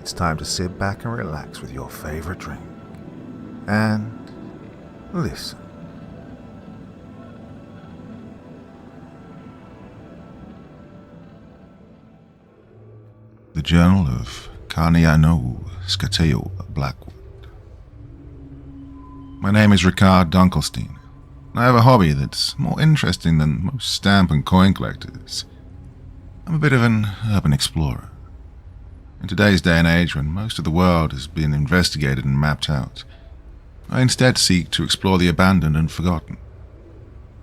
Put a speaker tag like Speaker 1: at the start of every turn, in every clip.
Speaker 1: it's time to sit back and relax with your favorite drink. And listen. The Journal of Carniano Scateo Blackwood. My name is Ricard Dunkelstein, and I have a hobby that's more interesting than most stamp and coin collectors. I'm a bit of an urban explorer. In today's day and age, when most of the world has been investigated and mapped out, I instead seek to explore the abandoned and forgotten.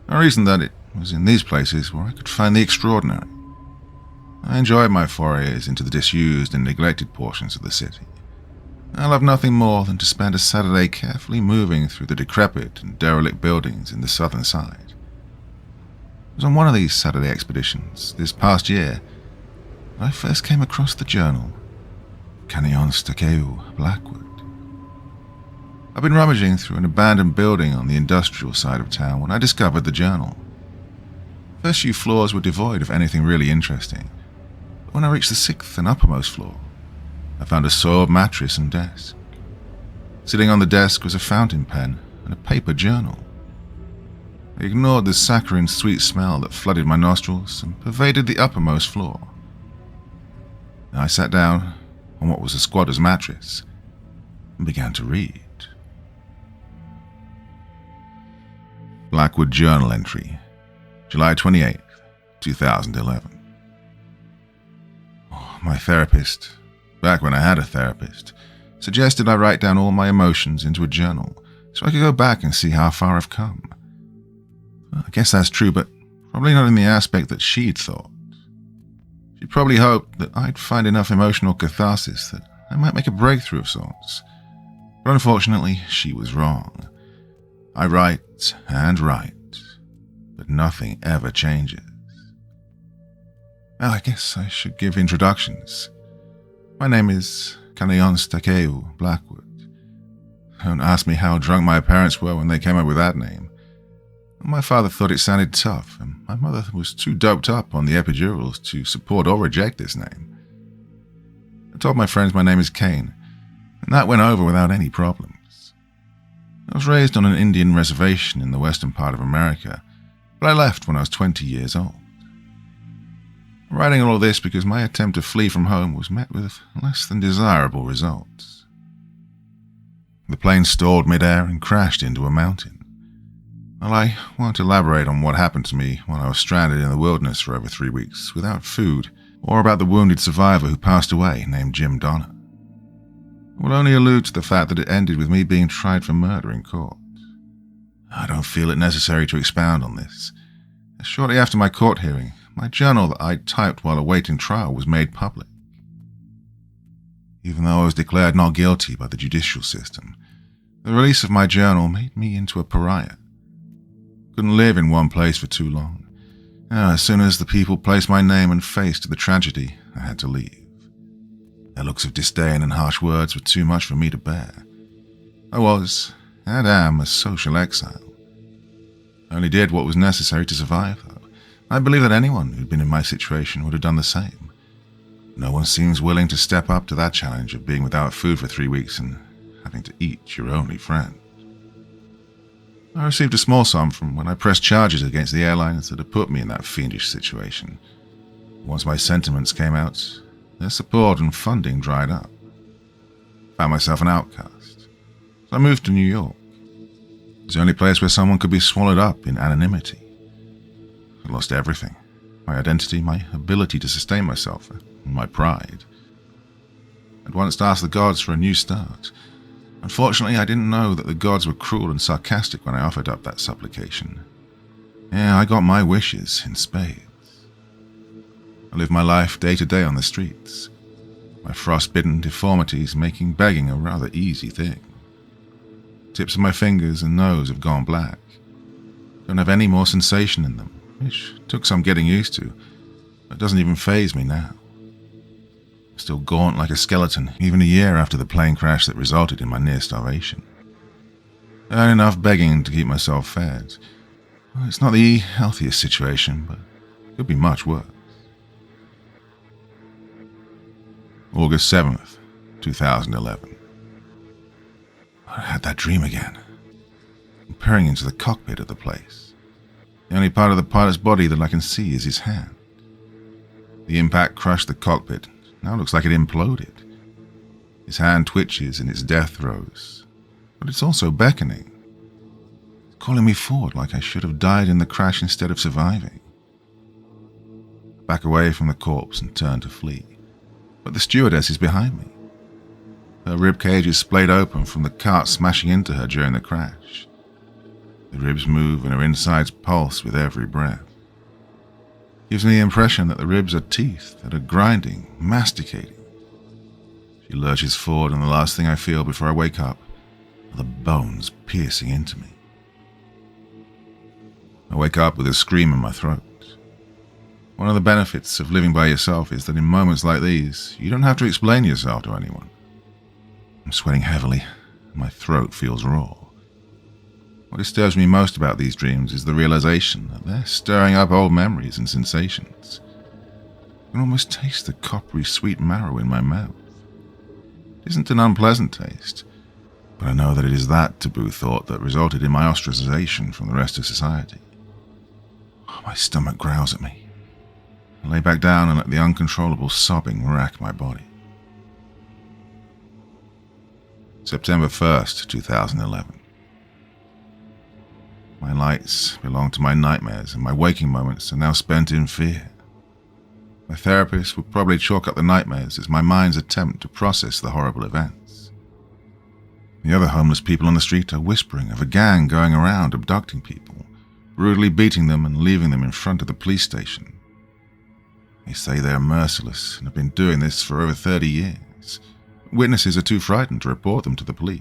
Speaker 1: I reasoned that it was in these places where I could find the extraordinary. I enjoyed my forays into the disused and neglected portions of the city. I love nothing more than to spend a Saturday carefully moving through the decrepit and derelict buildings in the southern side. It was on one of these Saturday expeditions, this past year, that I first came across the journal, Canyon Stakeu Blackwood. I've been rummaging through an abandoned building on the industrial side of town when I discovered the journal. The first few floors were devoid of anything really interesting, but when I reached the sixth and uppermost floor, I found a soiled mattress and desk. Sitting on the desk was a fountain pen and a paper journal. I ignored the saccharine sweet smell that flooded my nostrils and pervaded the uppermost floor. Then I sat down on what was a squatter's mattress and began to read. Blackwood Journal Entry, July 28, 2011. My therapist, back when I had a therapist, suggested I write down all my emotions into a journal so I could go back and see how far I've come. I guess that's true, but probably not in the aspect that she'd thought. She probably hoped that I'd find enough emotional catharsis that I might make a breakthrough of sorts. But unfortunately, she was wrong. I write and write, but nothing ever changes. Well, I guess I should give introductions. My name is Canyon Stakeu Blackwood. Don't ask me how drunk my parents were when they came up with that name. My father thought it sounded tough, and my mother was too doped up on the epidurals to support or reject this name. I told my friends my name is Kane, and that went over without any problems. I was raised on an Indian reservation in the western part of America, but I left when I was 20 years old. I'm writing all of this because my attempt to flee from home was met with less than desirable results. The plane stalled midair and crashed into a mountain. Well, I won't elaborate on what happened to me when I was stranded in the wilderness for over 3 weeks without food, or about the wounded survivor who passed away named Jim Donner. I will only allude to the fact that it ended with me being tried for murder in court. I don't feel it necessary to expound on this. Shortly after my court hearing, my journal that I typed while awaiting trial was made public. Even though I was declared not guilty by the judicial system, the release of my journal made me into a pariah. Couldn't live in one place for too long. As soon as the people placed my name and face to the tragedy, I had to leave. Their looks of disdain and harsh words were too much for me to bear. I was, and am, a social exile. I only did what was necessary to survive, though. I believe that anyone who'd been in my situation would have done the same. No one seems willing to step up to that challenge of being without food for 3 weeks and having to eat your only friend. I received a small sum from when I pressed charges against the airlines that had put me in that fiendish situation. Once my sentiments came out, their support and funding dried up. I found myself an outcast. So I moved to New York. It was the only place where someone could be swallowed up in anonymity. I lost everything. My identity, my ability to sustain myself, and my pride. I'd once asked the gods for a new start. Unfortunately, I didn't know that the gods were cruel and sarcastic when I offered up that supplication. Yeah, I got my wishes in spades. I lived my life day to day on the streets, my frost-bitten deformities making begging a rather easy thing. Tips of my fingers and nose have gone black. Don't have any more sensation in them, which took some getting used to, but doesn't even faze me now. Still gaunt like a skeleton, even a year after the plane crash that resulted in my near starvation. I earn enough begging to keep myself fed. Well, it's not the healthiest situation, but it could be much worse. August 7th, 2011. I had that dream again. I'm peering into the cockpit of the place. The only part of the pilot's body that I can see is his hand. The impact crushed the cockpit. Now it looks like it imploded. His hand twitches in its death throes, but it's also beckoning. It's calling me forward like I should have died in the crash instead of surviving. I back away from the corpse and turn to flee, but the stewardess is behind me. Her ribcage is splayed open from the cart smashing into her during the crash. The ribs move and her insides pulse with every breath. Gives me the impression that the ribs are teeth that are grinding, masticating. She lurches forward, and the last thing I feel before I wake up are the bones piercing into me. I wake up with a scream in my throat. One of the benefits of living by yourself is that in moments like these, you don't have to explain yourself to anyone. I'm sweating heavily, and my throat feels raw. What disturbs me most about these dreams is the realization that they're stirring up old memories and sensations. I can almost taste the coppery sweet marrow in my mouth. It isn't an unpleasant taste, but I know that it is that taboo thought that resulted in my ostracization from the rest of society. My stomach growls at me. I lay back down and let the uncontrollable sobbing rack my body. September 1st, 2011. My nights belong to my nightmares, and my waking moments are now spent in fear. My therapist would probably chalk up the nightmares as my mind's attempt to process the horrible events. The other homeless people on the street are whispering of a gang going around abducting people, brutally beating them and leaving them in front of the police station. They say they are merciless and have been doing this for over 30 years. Witnesses are too frightened to report them to the police.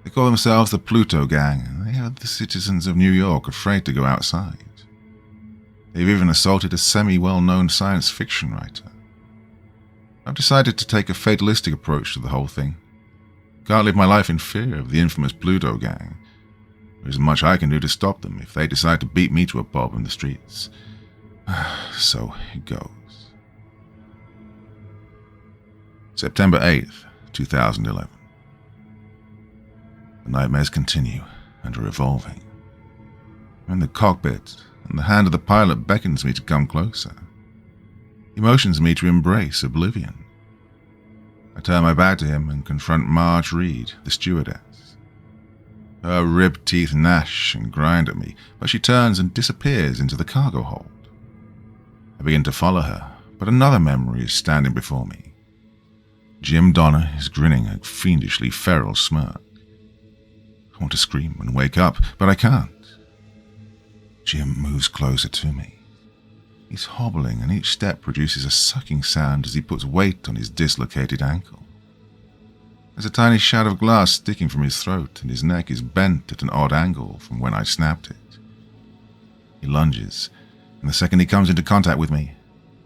Speaker 1: They call themselves the Pluto Gang, and they are the citizens of New York afraid to go outside. They've even assaulted a semi-well-known science fiction writer. I've decided to take a fatalistic approach to the whole thing. Can't live my life in fear of the infamous Pluto Gang. There isn't much I can do to stop them if they decide to beat me to a pulp in the streets. So it goes. September 8th, 2011. The nightmares continue and are evolving. I'm in the cockpit, and the hand of the pilot beckons me to come closer. He motions me to embrace oblivion. I turn my back to him and confront Marge Reed, the stewardess. Her ribbed teeth gnash and grind at me, but she turns and disappears into the cargo hold. I begin to follow her, but another memory is standing before me. Jim Donner is grinning a fiendishly feral smirk. I want to scream and wake up, but I can't. Jim moves closer to me. He's hobbling, and each step produces a sucking sound as he puts weight on his dislocated ankle. There's a tiny shard of glass sticking from his throat, and his neck is bent at an odd angle from when I snapped it. He lunges, and the second he comes into contact with me,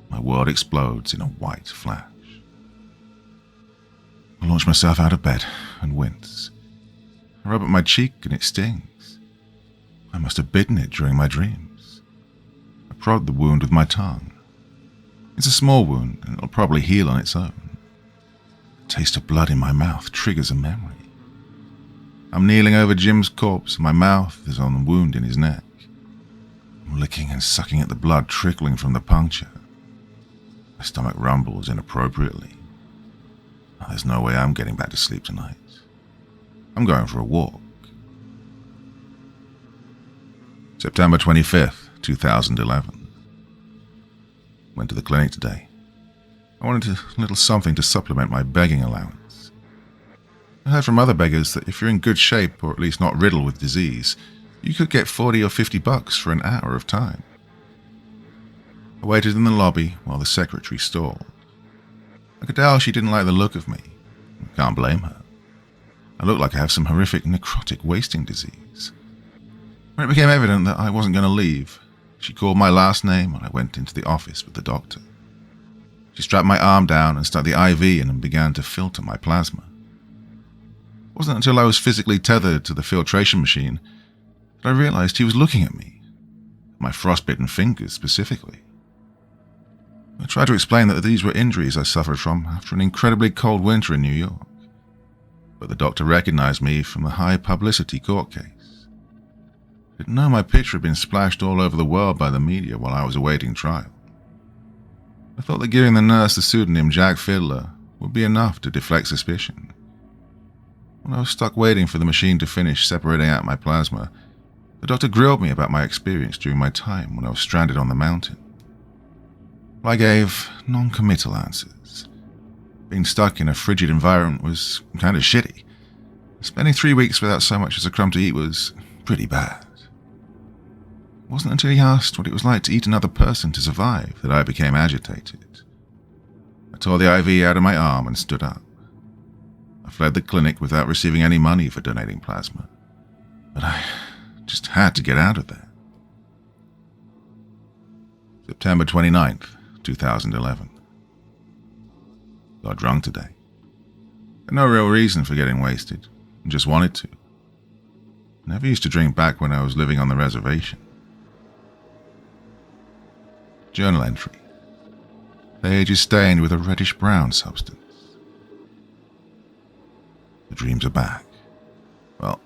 Speaker 1: my world explodes in a white flash. I launch myself out of bed and wince. I rub at my cheek, and it stings. I must have bitten it during my dreams. I prod the wound with my tongue. It's a small wound, and it'll probably heal on its own. The taste of blood in my mouth triggers a memory. I'm kneeling over Jim's corpse, and my mouth is on the wound in his neck. I'm licking and sucking at the blood trickling from the puncture. My stomach rumbles inappropriately. There's no way I'm getting back to sleep tonight. I'm going for a walk. September 25th, 2011. Went to the clinic today. I wanted a little something to supplement my begging allowance. I heard from other beggars that if you're in good shape, or at least not riddled with disease, you could get $40 or $50 for an hour of time. I waited in the lobby while the secretary stalled. I could tell she didn't like the look of me. I can't blame her. I look like I have some horrific necrotic wasting disease. When it became evident that I wasn't going to leave, she called my last name and I went into the office with the doctor. She strapped my arm down and stuck the IV in and began to filter my plasma. It wasn't until I was physically tethered to the filtration machine that I realized he was looking at me, my frostbitten fingers specifically. I tried to explain that these were injuries I suffered from after an incredibly cold winter in New York, but the doctor recognized me from the high-publicity court case. I didn't know my picture had been splashed all over the world by the media while I was awaiting trial. I thought that giving the nurse the pseudonym Jack Fiddler would be enough to deflect suspicion. When I was stuck waiting for the machine to finish separating out my plasma, the doctor grilled me about my experience during my time when I was stranded on the mountain. I gave non-committal answers. Being stuck in a frigid environment was kind of shitty. Spending 3 weeks without so much as a crumb to eat was pretty bad. It wasn't until he asked what it was like to eat another person to survive that I became agitated. I tore the IV out of my arm and stood up. I fled the clinic without receiving any money for donating plasma, but I just had to get out of there. September 29th, 2011. Got drunk today. Had no real reason for getting wasted, just wanted to. Never used to drink back when I was living on the reservation. Journal entry. Page is stained with a reddish-brown substance. The dreams are back. Well,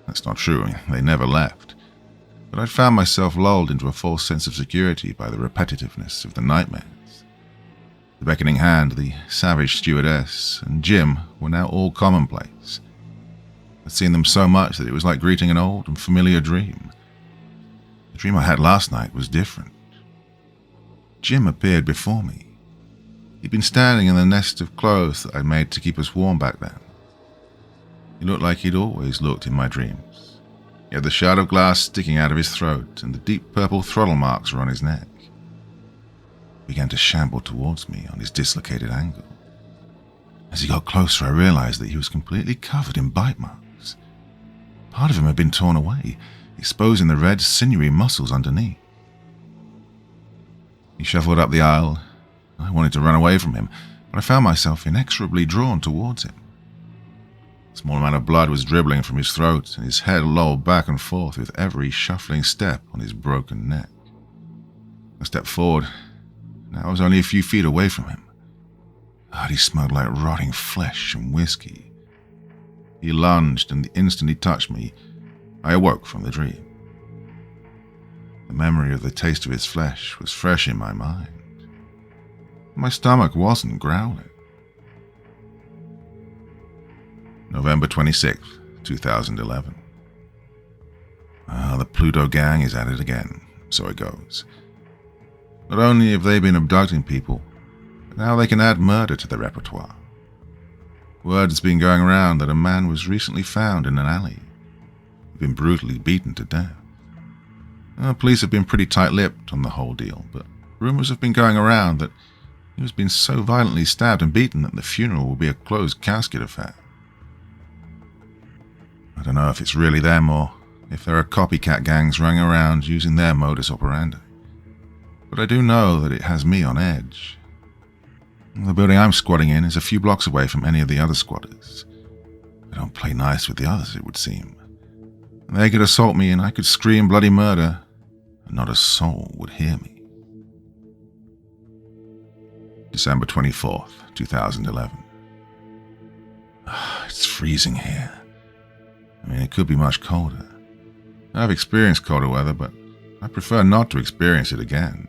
Speaker 1: that's not true. They never left. But I'd found myself lulled into a false sense of security by the repetitiveness of the nightmares. The beckoning hand, the savage stewardess, and Jim were now all commonplace. I'd seen them so much that it was like greeting an old and familiar dream. The dream I had last night was different. Jim appeared before me. He'd been standing in the nest of clothes that I'd made to keep us warm back then. He looked like he'd always looked in my dreams. He had the shard of glass sticking out of his throat, and the deep purple throttle marks were on his neck. He began to shamble towards me on his dislocated angle. As he got closer, I realized that he was completely covered in bite marks. Part of him had been torn away, exposing the red, sinewy muscles underneath. He shuffled up the aisle. I wanted to run away from him, but I found myself inexorably drawn towards him. A small amount of blood was dribbling from his throat, and his head lolled back and forth with every shuffling step on his broken neck. I stepped forward. Now I was only a few feet away from him. God, he smelled like rotting flesh and whiskey. He lunged, and the instant he touched me, I awoke from the dream. The memory of the taste of his flesh was fresh in my mind. My stomach wasn't growling. November 26th, 2011. The Pluto gang is at it again, so it goes. Not only have they been abducting people, but now they can add murder to their repertoire. Word has been going around that a man was recently found in an alley. He'd been brutally beaten to death. Police have been pretty tight-lipped on the whole deal, but rumors have been going around that he was being so violently stabbed and beaten that the funeral will be a closed casket affair. I don't know if it's really them or if there are copycat gangs running around using their modus operandi. But I do know that it has me on edge. The building I'm squatting in is a few blocks away from any of the other squatters. They don't play nice with the others, it would seem. They could assault me and I could scream bloody murder, and not a soul would hear me. December 24th, 2011. It's freezing here. It could be much colder. I've experienced colder weather, but I prefer not to experience it again.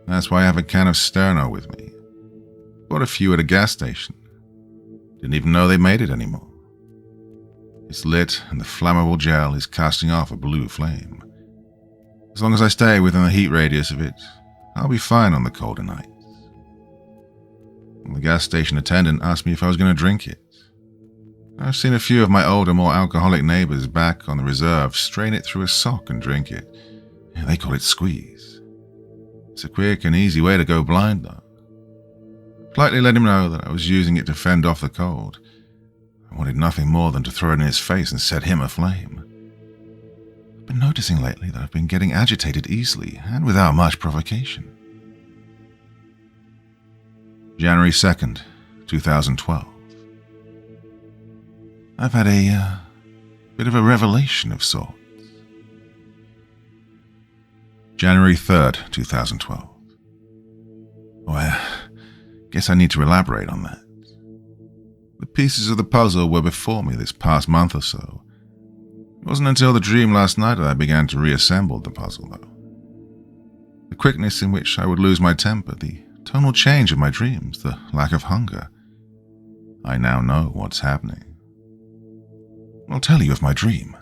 Speaker 1: That's why I have a can of Sterno with me. Bought a few at a gas station. Didn't even know they made it anymore. It's lit, and the flammable gel is casting off a blue flame. As long as I stay within the heat radius of it, I'll be fine on the colder nights. The gas station attendant asked me if I was going to drink it. I've seen a few of my older, more alcoholic neighbors back on the reserve strain it through a sock and drink it. They call it squeeze. It's a quick and easy way to go blind, though. I politely let him know that I was using it to fend off the cold. I wanted nothing more than to throw it in his face and set him aflame. I've been noticing lately that I've been getting agitated easily and without much provocation. January 2nd, 2012. I've had a bit of a revelation of sorts. January 3rd, 2012. Well, I guess I need to elaborate on that. The pieces of the puzzle were before me this past month or so. It wasn't until the dream last night that I began to reassemble the puzzle, though. The quickness in which I would lose my temper, the tonal change of my dreams, the lack of hunger. I now know what's happening. I'll tell you of my dream.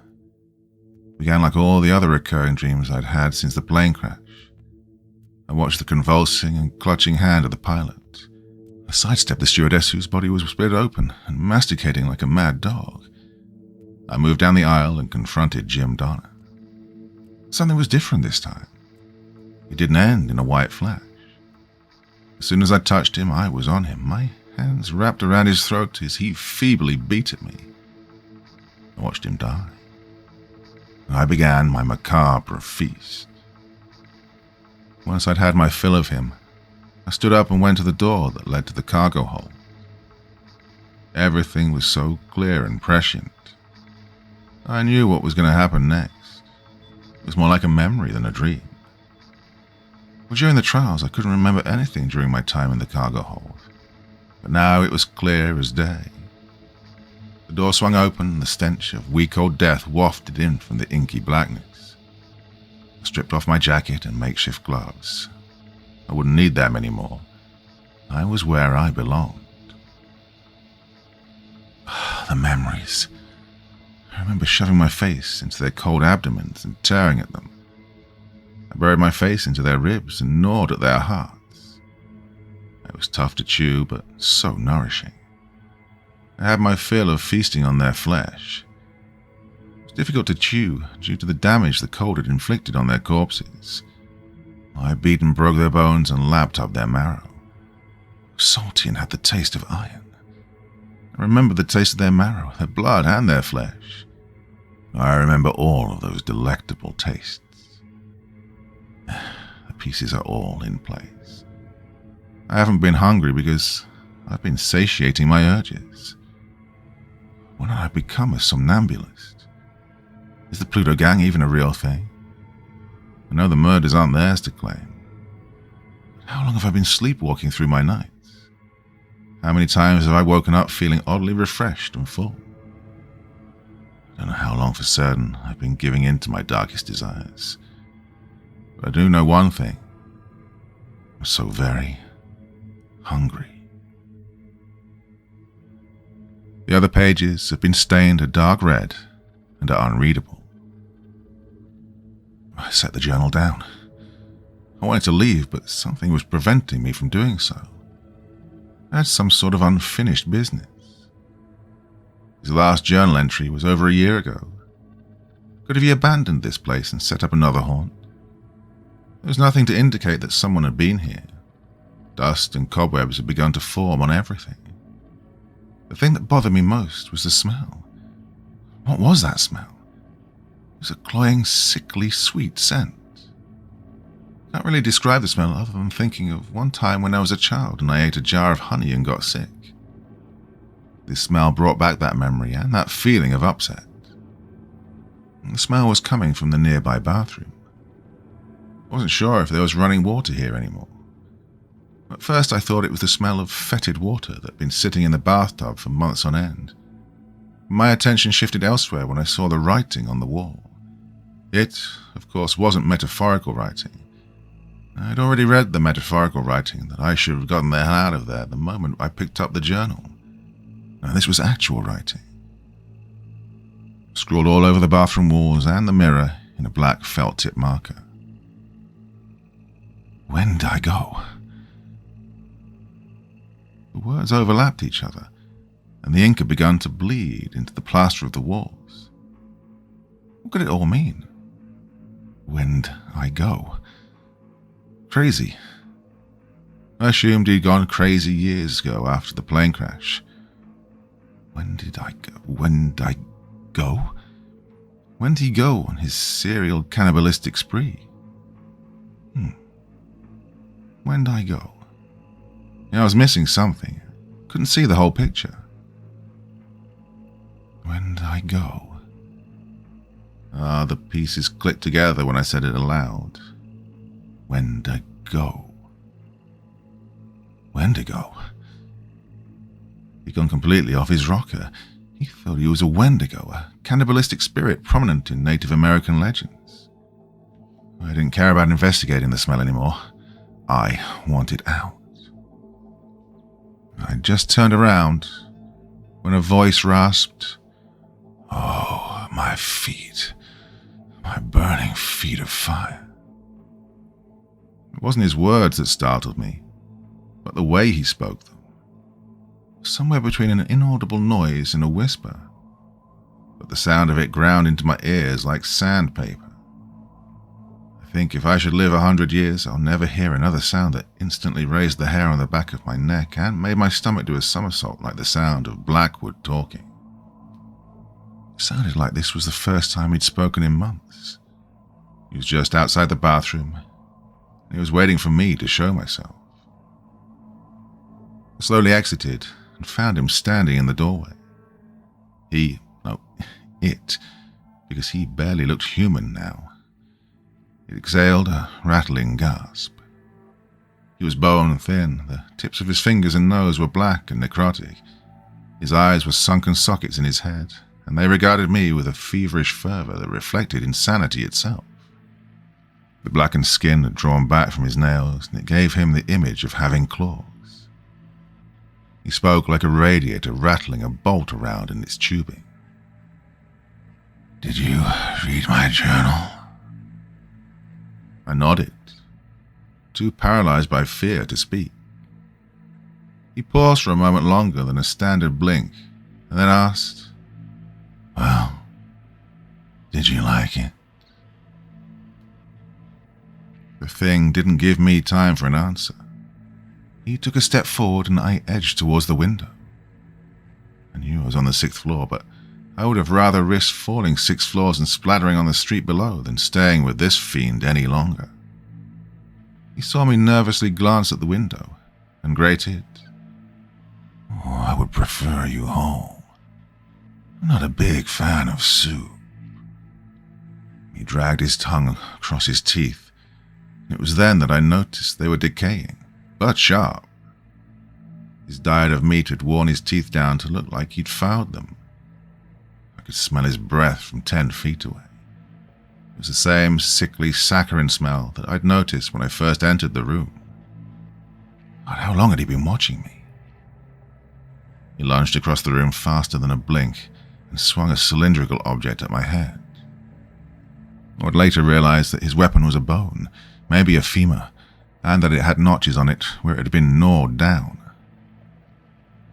Speaker 1: It began like all the other recurring dreams I'd had since the plane crash. I watched the convulsing and clutching hand of the pilot. I sidestepped the stewardess whose body was split open and masticating like a mad dog. I moved down the aisle and confronted Jim Donner. Something was different this time. It didn't end in a white flash. As soon as I touched him, I was on him, my hands wrapped around his throat as he feebly beat at me. I watched him die. I began my macabre feast. Once I'd had my fill of him, I stood up and went to the door that led to the cargo hold. Everything was so clear and prescient. I knew what was going to happen next. It was more like a memory than a dream. Well, during the trials, I couldn't remember anything during my time in the cargo hold, but now it was clear as day. The door swung open and the stench of week-old death wafted in from the inky blackness. I stripped off my jacket and makeshift gloves. I wouldn't need them anymore. I was where I belonged. The memories. I remember shoving my face into their cold abdomens and tearing at them. I buried my face into their ribs and gnawed at their hearts. It was tough to chew, but so nourishing. I had my fill of feasting on their flesh. It was difficult to chew due to the damage the cold had inflicted on their corpses. I beat and broke their bones and lapped up their marrow. It was salty and had the taste of iron. I remember the taste of their marrow, their blood, and their flesh. I remember all of those delectable tastes. The pieces are all in place. I haven't been hungry because I've been satiating my urges. When did I become a somnambulist? Is the Pluto gang even a real thing? I know the murders aren't theirs to claim. But how long have I been sleepwalking through my nights? How many times have I woken up feeling oddly refreshed and full? I don't know how long for certain I've been giving in to my darkest desires. But I do know one thing. I'm so very hungry. The other pages have been stained a dark red and are unreadable. I set the journal down. I wanted to leave, but something was preventing me from doing so. I had some sort of unfinished business. His last journal entry was over a year ago. Could have he abandoned this place and set up another haunt? There was nothing to indicate that someone had been here. Dust and cobwebs had begun to form on everything. The thing that bothered me most was the smell. What was that smell? It was a cloying, sickly, sweet scent. I can't really describe the smell other than thinking of one time when I was a child and I ate a jar of honey and got sick. This smell brought back that memory and that feeling of upset. The smell was coming from the nearby bathroom. I wasn't sure if there was running water here anymore. At first I thought it was the smell of fetid water that had been sitting in the bathtub for months on end. My attention shifted elsewhere when I saw the writing on the wall. It, of course, wasn't metaphorical writing. I'd already read the metaphorical writing that I should have gotten the hell out of there the moment I picked up the journal. Now, this was actual writing. Scrawled all over the bathroom walls and the mirror in a black felt-tip marker. When did I go? The words overlapped each other, and the ink had begun to bleed into the plaster of the walls. What could it all mean? When'd I go? Crazy. I assumed he'd gone crazy years ago after the plane crash. When did I go? When did I go? When did he go on his serial cannibalistic spree? When did I go? I was missing something. Couldn't see the whole picture. When did I go? The pieces clicked together when I said it aloud. When did I go? Wendigo? He'd gone completely off his rocker. He thought he was a Wendigo, a cannibalistic spirit prominent in Native American legends. I didn't care about investigating the smell anymore. I wanted out. I just turned around when a voice rasped, "Oh, my feet, my burning feet of fire." It wasn't his words that startled me, but the way he spoke them. Somewhere between an inaudible noise and a whisper, but the sound of it ground into my ears like sandpaper. I think if I should live 100 years, I'll never hear another sound that instantly raised the hair on the back of my neck and made my stomach do a somersault like the sound of Blackwood talking. It sounded like this was the first time he'd spoken in months. He was just outside the bathroom, and he was waiting for me to show myself. I slowly exited and found him standing in the doorway. It, because he barely looked human now. It exhaled a rattling gasp. He was bone thin, the tips of his fingers and nose were black and necrotic. His eyes were sunken sockets in his head, and they regarded me with a feverish fervor that reflected insanity itself. The blackened skin had drawn back from his nails, and it gave him the image of having claws. He spoke like a radiator rattling a bolt around in its tubing. "Did you read my journal?" I nodded, too paralyzed by fear to speak. He paused for a moment longer than a standard blink, and then asked, "Well, did you like it?" The thing didn't give me time for an answer. He took a step forward and I edged towards the window. I knew I was on the 6th floor, but I would have rather risked falling 6 floors and splattering on the street below than staying with this fiend any longer. He saw me nervously glance at the window and grated, "Oh, I would prefer you home. I'm not a big fan of soup." He dragged his tongue across his teeth. It was then that I noticed they were decaying, but sharp. His diet of meat had worn his teeth down to look like he'd fouled them. I could smell his breath from 10 feet away. It was the same sickly saccharine smell that I'd noticed when I first entered the room. God, how long had he been watching me? He lunged across the room faster than a blink and swung a cylindrical object at my head. I would later realize that his weapon was a bone, maybe a femur, and that it had notches on it where it had been gnawed down.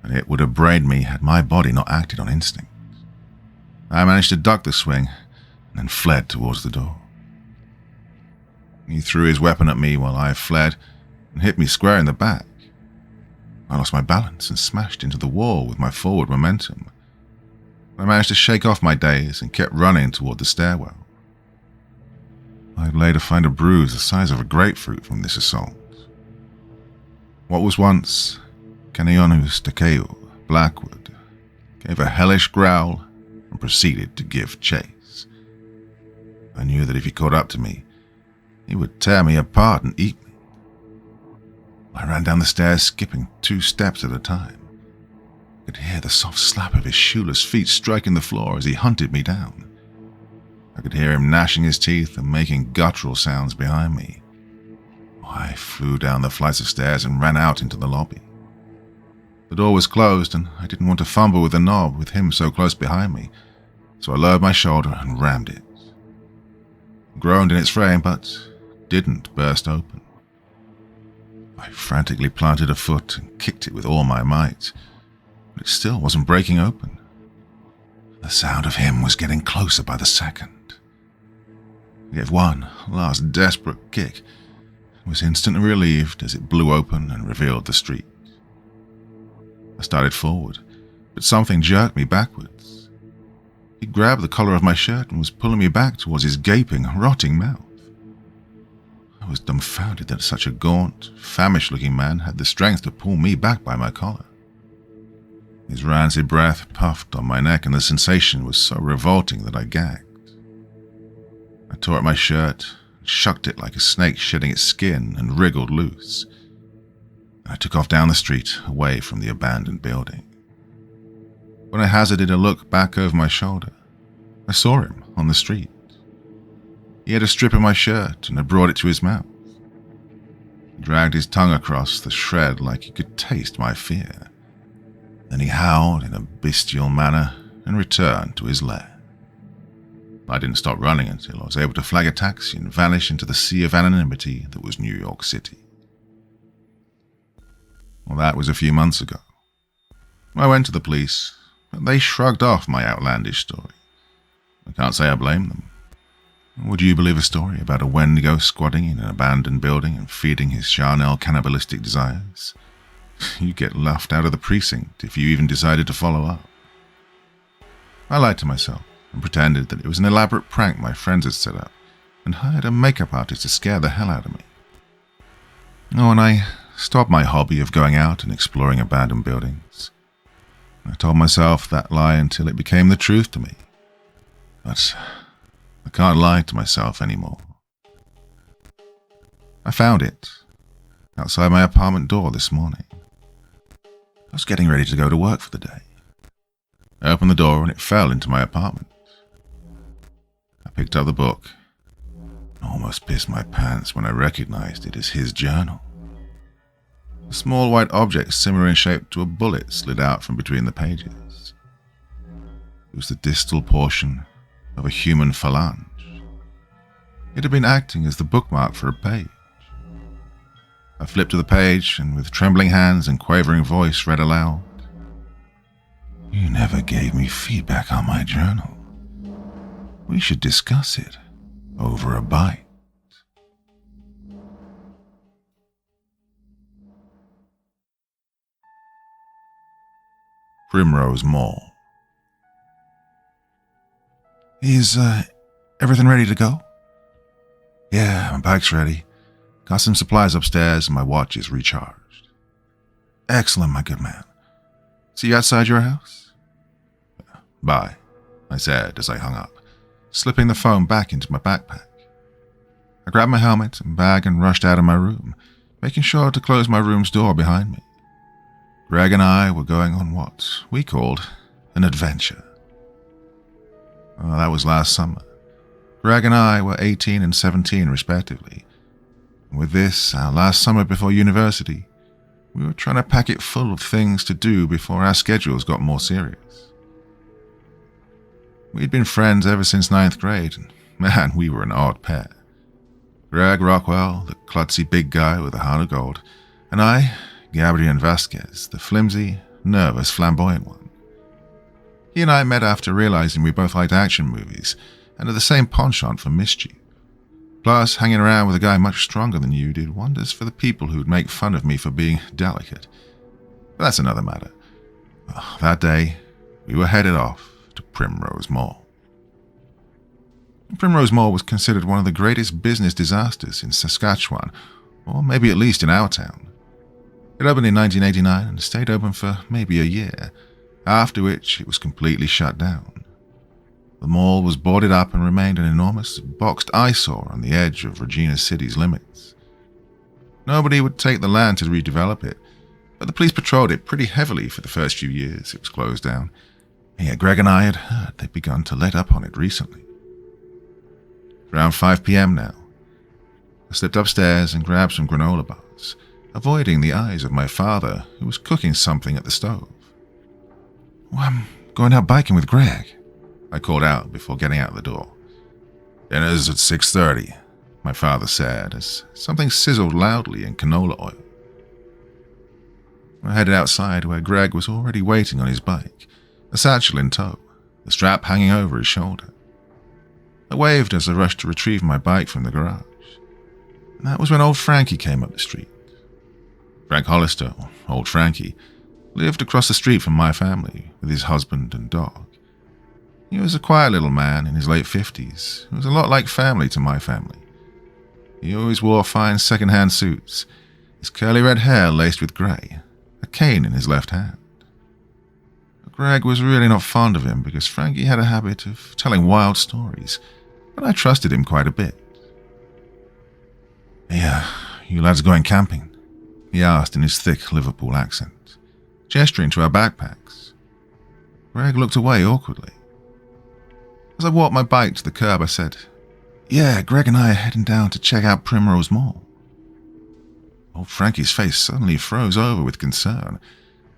Speaker 1: And it would have brained me had my body not acted on instinct. I managed to duck the swing and then fled towards the door. He threw his weapon at me while I fled and hit me square in the back. I lost my balance and smashed into the wall with my forward momentum. I managed to shake off my daze and kept running toward the stairwell. I'd later find a bruise the size of a grapefruit from this assault. What was once Canionus Decaying Blackwood gave a hellish growl and proceeded to give chase. I knew that if he caught up to me, he would tear me apart and eat me. I ran down the stairs, skipping 2 steps at a time. I could hear the soft slap of his shoeless feet striking the floor as he hunted me down. I could hear him gnashing his teeth and making guttural sounds behind me. I flew down the flights of stairs and ran out into the lobby. The door was closed, and I didn't want to fumble with the knob with him so close behind me, so I lowered my shoulder and rammed it. It groaned in its frame, but didn't burst open. I frantically planted a foot and kicked it with all my might, but it still wasn't breaking open. The sound of him was getting closer by the second. I gave one last desperate kick and was instantly relieved as it blew open and revealed the street. I started forward, but something jerked me backwards. He grabbed the collar of my shirt and was pulling me back towards his gaping, rotting mouth. I was dumbfounded that such a gaunt, famished-looking man had the strength to pull me back by my collar. His rancid breath puffed on my neck, and the sensation was so revolting that I gagged. I tore at my shirt, shucked it like a snake shedding its skin, and wriggled loose. and I took off down the street, away from the abandoned building. When I hazarded a look back over my shoulder, I saw him on the street. He had a strip of my shirt and had brought it to his mouth. He dragged his tongue across the shred like he could taste my fear. Then he howled in a bestial manner and returned to his lair. I didn't stop running until I was able to flag a taxi and vanish into the sea of anonymity that was New York City. Well, that was a few months ago. I went to the police, but they shrugged off my outlandish story. I can't say I blame them. Would you believe a story about a Wendigo squatting in an abandoned building and feeding his charnel cannibalistic desires? You get laughed out of the precinct if you even decided to follow up. I lied to myself and pretended that it was an elaborate prank my friends had set up and hired a makeup artist to scare the hell out of me. Oh, and I stopped my hobby of going out and exploring abandoned buildings. I told myself that lie until it became the truth to me. But I can't lie to myself anymore. I found it outside my apartment door this morning. I was getting ready to go to work for the day. I opened the door and it fell into my apartment. I picked up the book and almost pissed my pants when I recognized it as his journal. A small white object similar in shape to a bullet slid out from between the pages. It was the distal portion of a human phalange. It had been acting as the bookmark for a page. I flipped to the page and with trembling hands and quavering voice read aloud, "You never gave me feedback on my journal. We should discuss it over a bite." Primrose Mall. "Is everything ready to go?" "Yeah, my bike's ready. Got some supplies upstairs and my watch is recharged." "Excellent, my good man. See you outside your house?" "Bye," I said as I hung up, slipping the phone back into my backpack. I grabbed my helmet and bag and rushed out of my room, making sure to close my room's door behind me. Greg and I were going on what we called an adventure. Well, that was last summer. Greg and I were 18 and 17 respectively. With this, our last summer before university, we were trying to pack it full of things to do before our schedules got more serious. We'd been friends ever since 9th grade, and man, we were an odd pair. Greg Rockwell, the klutzy big guy with a heart of gold, and I, Gabriel Vasquez, the flimsy, nervous, flamboyant one. He and I met after realizing we both liked action movies and had the same penchant for mischief. Plus, hanging around with a guy much stronger than you did wonders for the people who'd make fun of me for being delicate. But that's another matter. That day, we were headed off to Primrose Mall. Primrose Mall was considered one of the greatest business disasters in Saskatchewan, or maybe at least in our town. It opened in 1989 and stayed open for maybe a year, after which it was completely shut down. The mall was boarded up and remained an enormous, boxed eyesore on the edge of Regina City's limits. Nobody would take the land to redevelop it, but the police patrolled it pretty heavily for the first few years it was closed down. And yet Greg and I had heard they'd begun to let up on it recently. Around 5 p.m. now. I slipped upstairs and grabbed some granola bars, avoiding the eyes of my father, who was cooking something at the stove. "Well, I'm going out biking with Greg," I called out before getting out the door. "Dinner's at 6:30, my father said, as something sizzled loudly in canola oil. I headed outside where Greg was already waiting on his bike, a satchel in tow, the strap hanging over his shoulder. I waved as I rushed to retrieve my bike from the garage. And that was when old Frankie came up the street. Frank Hollister, or old Frankie, lived across the street from my family with his husband and dog. He was a quiet little man in his late 50s, who was a lot like family to my family. He always wore fine second-hand suits, his curly red hair laced with grey, a cane in his left hand. But Greg was really not fond of him because Frankie had a habit of telling wild stories, but I trusted him quite a bit. "Hey, you lads going camping?" he asked in his thick Liverpool accent, gesturing to our backpacks. Greg looked away awkwardly. As I walked my bike to the curb, I said, "Yeah, Greg and I are heading down to check out Primrose Mall." Old Frankie's face suddenly froze over with concern,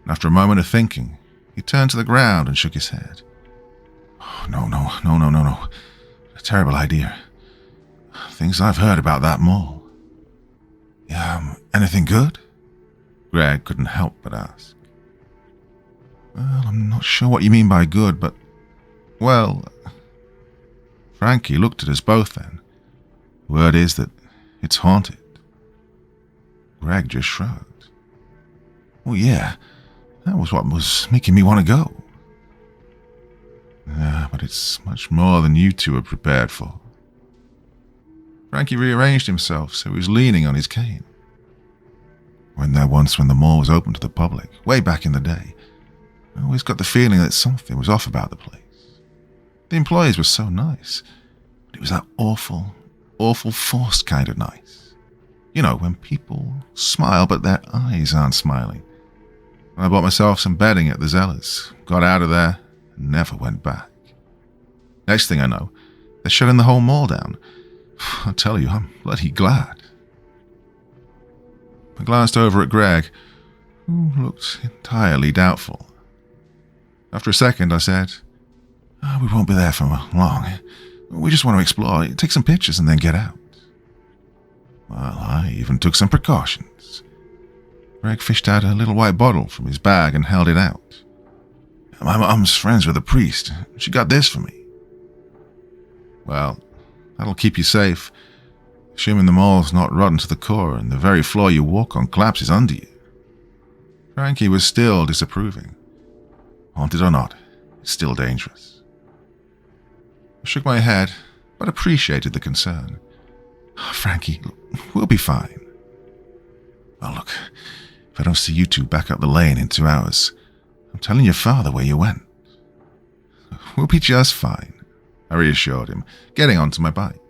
Speaker 1: and after a moment of thinking, he turned to the ground and shook his head. "Oh, no. A terrible idea. Things I've heard about that mall." "Yeah, anything good?" Greg couldn't help but ask. "Well, I'm not sure what you mean by good, but, well..." Frankie looked at us both then. "Word is that it's haunted." Greg just shrugged. "Oh yeah, that was what was making me want to go." "Yeah, but it's much more than you two are prepared for." Frankie rearranged himself so he was leaning on his cane. When the mall was open to the public, way back in the day, I always got the feeling that something was off about the place. The employees were so nice, but it was that awful forced kind of nice. You know, when people smile but their eyes aren't smiling. I bought myself some bedding at the Zeller's, got out of there, and never went back. Next thing I know, they're shutting the whole mall down. I tell you, I'm bloody glad. I glanced over at Greg, who looked entirely doubtful. After a second, I said, "We won't be there for long. We just want to explore, take some pictures, and then get out." Well, I even took some precautions. Greg fished out a little white bottle from his bag and held it out. "My mum's friends with a priest. She got this for me." "Well, that'll keep you safe, assuming the mall's not rotten to the core and the very floor you walk on collapses under you." Frankie was still disapproving. Haunted or not, it's still dangerous. I shook my head, but appreciated the concern. "Frankie, we'll be fine." "Well, look, if I don't see you two back up the lane in 2 hours, I'm telling your father where you went." "We'll be just fine," I reassured him, getting onto my bike.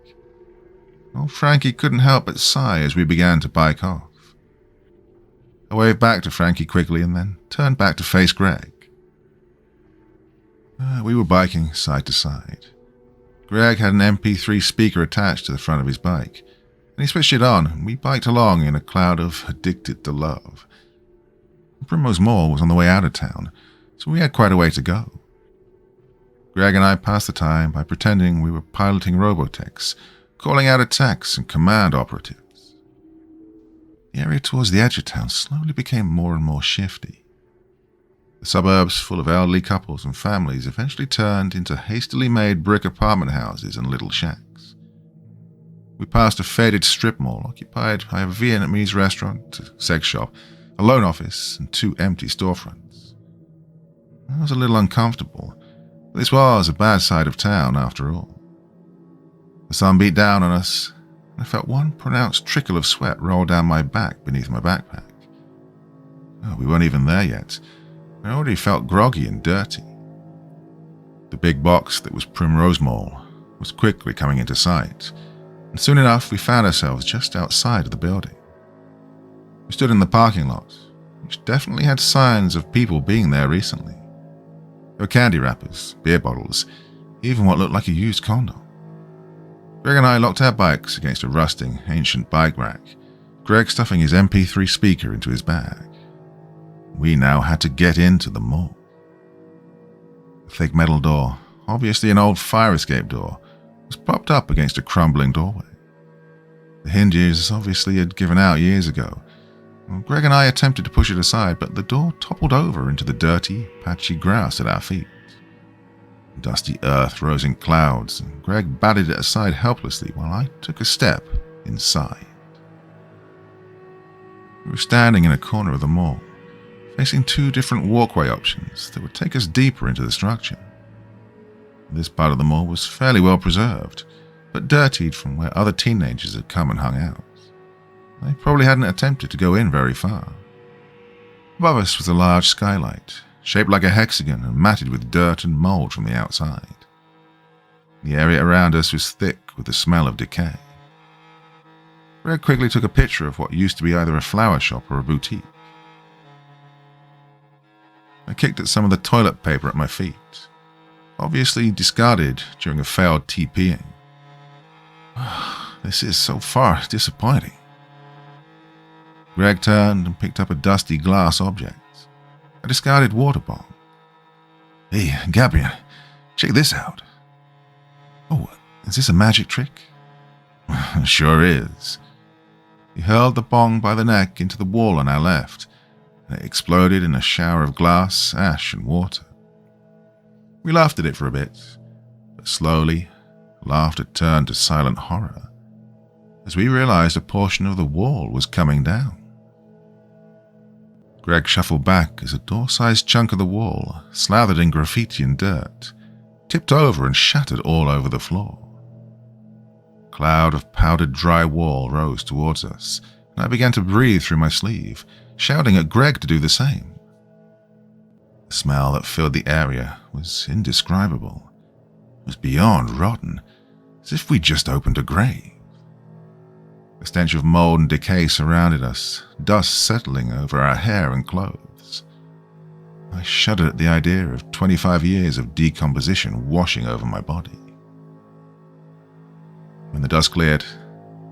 Speaker 1: Old Frankie couldn't help but sigh as we began to bike off. I waved back to Frankie quickly and then turned back to face Greg. We were biking side to side. Greg had an MP3 speaker attached to the front of his bike, and he switched it on, and we biked along in a cloud of addicted to love. Primrose Mall was on the way out of town, so we had quite a way to go. Greg and I passed the time by pretending we were piloting robotechs, calling out attacks and command operatives. The area towards the edge of town slowly became more and more shifty. The suburbs, full of elderly couples and families, eventually turned into hastily made brick apartment houses and little shacks. We passed a faded strip mall occupied by a Vietnamese restaurant, a sex shop, a loan office, and 2 empty storefronts. I was a little uncomfortable, but this was a bad side of town after all. The sun beat down on us, and I felt one pronounced trickle of sweat roll down my back beneath my backpack. Oh, we weren't even there yet. I already felt groggy and dirty. The big box that was Primrose Mall was quickly coming into sight, and soon enough we found ourselves just outside of the building. We stood in the parking lot, which definitely had signs of people being there recently. There were candy wrappers, beer bottles, even what looked like a used condom. Greg and I locked our bikes against a rusting, ancient bike rack, Greg stuffing his MP3 speaker into his bag. We now had to get into the mall. A thick metal door, obviously an old fire escape door, was propped up against a crumbling doorway. The hinges obviously had given out years ago. Greg and I attempted to push it aside, but the door toppled over into the dirty, patchy grass at our feet. Dusty earth rose in clouds, and Greg batted it aside helplessly while I took a step inside. We were standing in a corner of the mall, facing 2 different walkway options that would take us deeper into the structure. This part of the mall was fairly well preserved, but dirtied from where other teenagers had come and hung out. They probably hadn't attempted to go in very far. Above us was a large skylight, shaped like a hexagon and matted with dirt and mold from the outside. The area around us was thick with the smell of decay. Greg quickly took a picture of what used to be either a flower shop or a boutique. I kicked at some of the toilet paper at my feet, obviously discarded during a failed TPing. This is so far disappointing. Greg turned and picked up a dusty glass object, a discarded water bottle. Hey, Gabriel, check this out. Oh, is this a magic trick? Sure is. He hurled the bong by the neck into the wall on our left, and it exploded in a shower of glass, ash, and water. We laughed at it for a bit, but slowly, laughter turned to silent horror as we realized a portion of the wall was coming down. Greg shuffled back as a door-sized chunk of the wall, slathered in graffiti and dirt, tipped over and shattered all over the floor. A cloud of powdered dry wall rose towards us, and I began to breathe through my sleeve, shouting at Greg to do the same. The smell that filled the area was indescribable. It was beyond rotten, as if we'd just opened a grave. The stench of mold and decay surrounded us, dust settling over our hair and clothes. I shuddered at the idea of 25 years of decomposition washing over my body. When the dust cleared,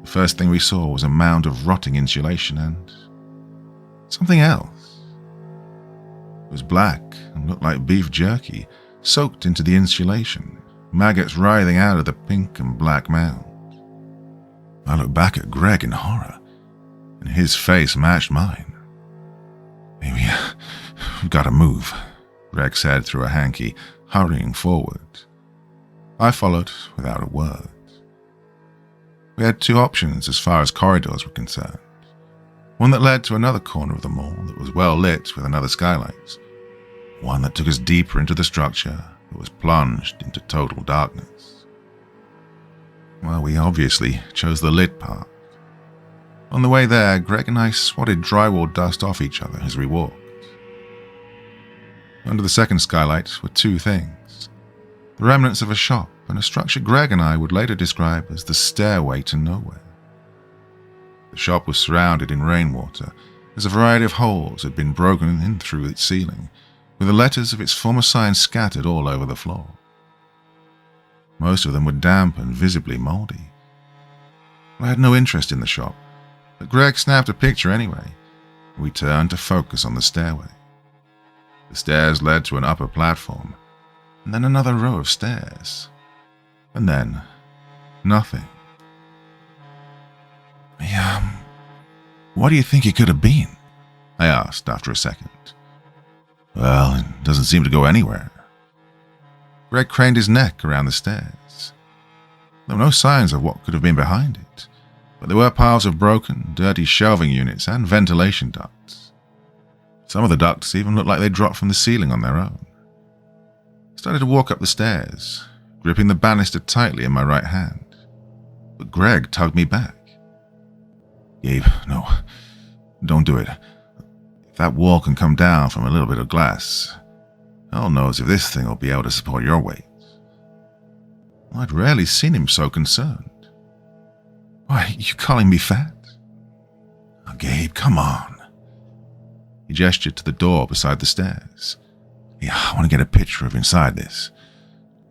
Speaker 1: the first thing we saw was a mound of rotting insulation and something else. It was black and looked like beef jerky, soaked into the insulation, maggots writhing out of the pink and black mound. I looked back at Greg in horror, and his face matched mine. Maybe we've got to move, Greg said through a hanky, hurrying forward. I followed without a word. We had two options as far as corridors were concerned. One that led to another corner of the mall that was well lit with another skylight. One that took us deeper into the structure that was plunged into total darkness. Well, we obviously chose the lit part. On the way there, Greg and I swatted drywall dust off each other as we walked. Under the second skylight were two things: the remnants of a shop and a structure Greg and I would later describe as the stairway to nowhere. The shop was surrounded in rainwater, as a variety of holes had been broken in through its ceiling, with the letters of its former sign scattered all over the floor. Most of them were damp and visibly moldy. I had no interest in the shop, but Greg snapped a picture anyway. We turned to focus on the stairway. The stairs led to an upper platform, and then another row of stairs. And then, nothing. What do you think it could have been? I asked after a second. Well, it doesn't seem to go anywhere. Greg craned his neck around the stairs. There were no signs of what could have been behind it, but there were piles of broken, dirty shelving units and ventilation ducts. Some of the ducts even looked like they dropped from the ceiling on their own. I started to walk up the stairs, gripping the banister tightly in my right hand, but Greg tugged me back. Gabe, no, don't do it. If that wall can come down from a little bit of glass, hell knows if this thing will be able to support your weight. I'd rarely seen him so concerned. Why, you calling me fat? Oh, Gabe, come on. He gestured to the door beside the stairs. Yeah, I want to get a picture of inside this.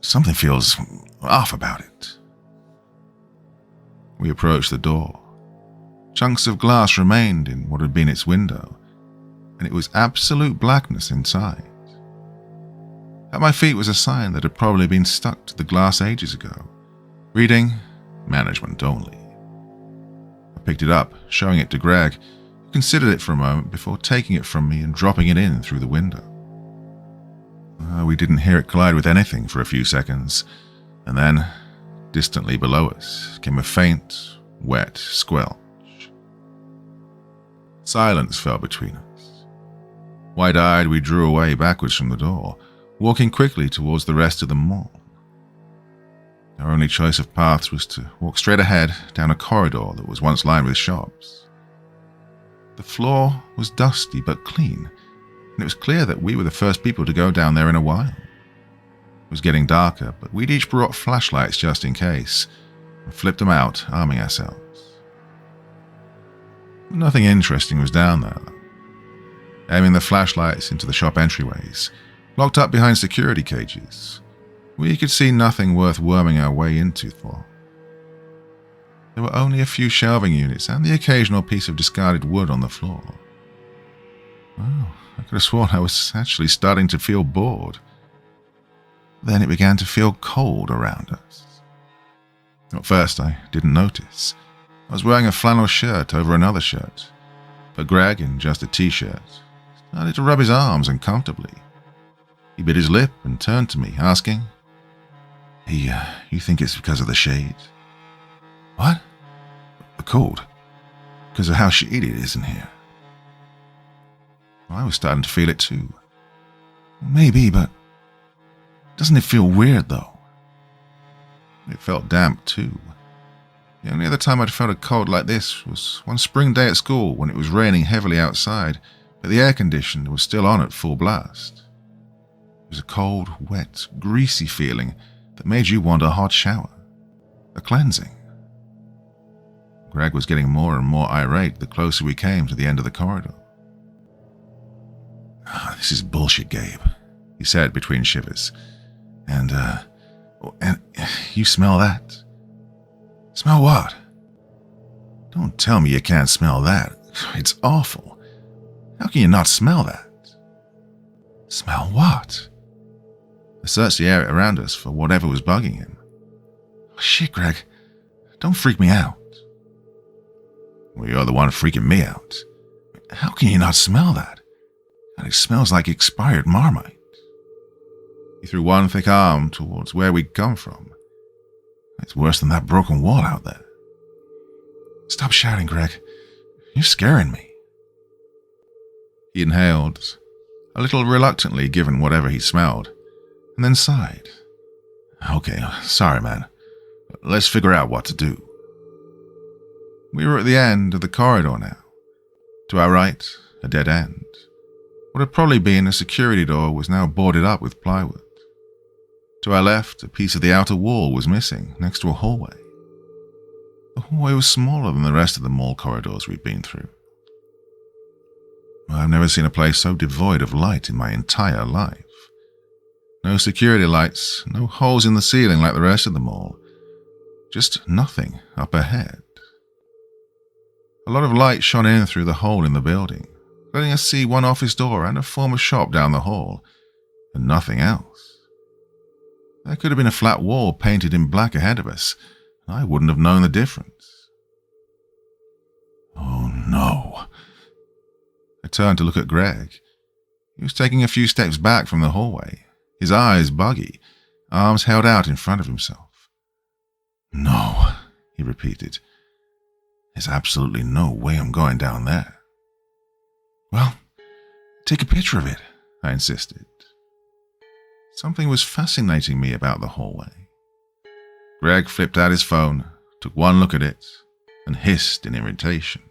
Speaker 1: Something feels off about it. We approached the door. Chunks of glass remained in what had been its window, and it was absolute blackness inside. At my feet was a sign that had probably been stuck to the glass ages ago, reading, "Management only." I picked it up, showing it to Greg, who considered it for a moment before taking it from me and dropping it in through the window. We didn't hear it collide with anything for a few seconds, and then, distantly below us, came a faint, wet squelch. Silence fell between us. Wide-eyed, we drew away backwards from the door, walking quickly towards the rest of the mall. Our only choice of paths was to walk straight ahead down a corridor that was once lined with shops. The floor was dusty but clean, and it was clear that we were the first people to go down there in a while. It was getting darker, but we'd each brought flashlights just in case, and flipped them out, arming ourselves. Nothing interesting was down there, though. Aiming the flashlights into the shop entryways, locked up behind security cages, we could see nothing worth worming our way into for. There were only a few shelving units and the occasional piece of discarded wood on the floor. Well, I could have sworn I was actually starting to feel bored. Then it began to feel cold around us. At first, I didn't notice. I was wearing a flannel shirt over another shirt, but Greg, in just a t-shirt, started to rub his arms uncomfortably. He bit his lip and turned to me, asking, "Hey, you think it's because of the shades?" "What?" "The cold. Because of how shady it is in here." I was starting to feel it too. "Maybe, but doesn't it feel weird, though?" It felt damp, too. The only other time I'd felt a cold like this was one spring day at school when it was raining heavily outside, but the air conditioner was still on at full blast. It was a cold, wet, greasy feeling that made you want a hot shower. A cleansing. Greg was getting more and more irate the closer we came to the end of the corridor. "This is bullshit, Gabe," he said between shivers. And you smell that?" "Smell what?" "Don't tell me you can't smell that. It's awful. How can you not smell that?" "Smell what?" I searched the area around us for whatever was bugging him. "Oh, shit, Greg. Don't freak me out." "Well, you're the one freaking me out. How can you not smell that? God, it smells like expired Marmite." He threw one thick arm towards where we'd come from. "It's worse than that broken wall out there." "Stop shouting, Greg. You're scaring me." He inhaled, a little reluctantly given whatever he smelled, and then sighed. "Okay, sorry, man. Let's figure out what to do." We were at the end of the corridor now. To our right, a dead end. What had probably been a security door was now boarded up with plywood. To our left, a piece of the outer wall was missing, next to a hallway. The hallway was smaller than the rest of the mall corridors we'd been through. I've never seen a place so devoid of light in my entire life. No security lights, no holes in the ceiling like the rest of the mall. Just nothing up ahead. A lot of light shone in through the hole in the building, letting us see one office door and a former shop down the hall, and nothing else. There could have been a flat wall painted in black ahead of us, and I wouldn't have known the difference. Oh no. I turned to look at Greg. He was taking a few steps back from the hallway, his eyes buggy, arms held out in front of himself. "No," he repeated. "There's absolutely no way I'm going down there." "Well, take a picture of it," I insisted. Something was fascinating me about the hallway. Greg flipped out his phone, took one look at it, and hissed in irritation.